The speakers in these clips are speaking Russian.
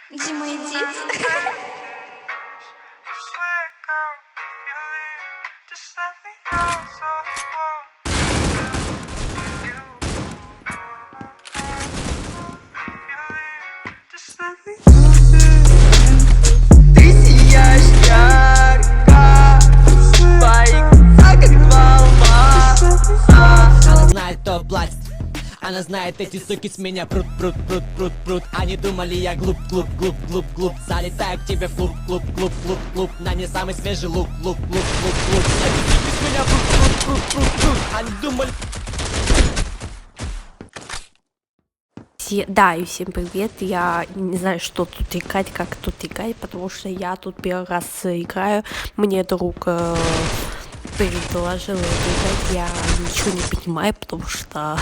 Дима, иди. Ты сияешь ярко, твои глаза как два алмаза. Она знает, кто платит. Она знает, эти суки с меня прут, прут, прут, прут, прут. Они думали, я глуп, глуп, глуп, глуп, глуп. Залетаю к тебе в клуб, клуб, клуб, клуб, клуб. На мне самый свежий лук, лук, лук, лук, лук. Эти суки с меня прут, прут, прут, прут, прут. Они думали... Да, и всем привет, я не знаю, что тут играть, как тут играть, потому что я тут первый раз играю, мне друг предложил это играть, я ничего не понимаю, потому что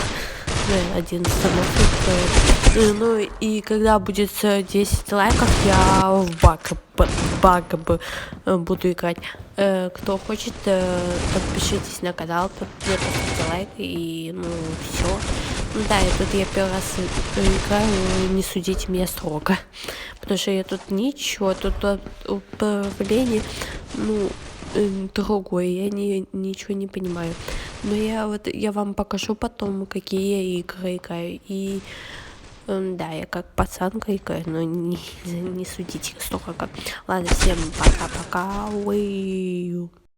один становится, ну и когда будет 10 лайков, я в баг буду играть. Кто хочет, подпишитесь на канал, поставьте лайк и ну все. Да, и тут я первый раз играю, не судите меня строго, потому что я тут ничего, тут управление, ну, другое, я ничего не понимаю. Но я вам покажу потом, какие я игры играю, и да, я как пацанка играю, но не судите строго. Ладно, всем пока-пока.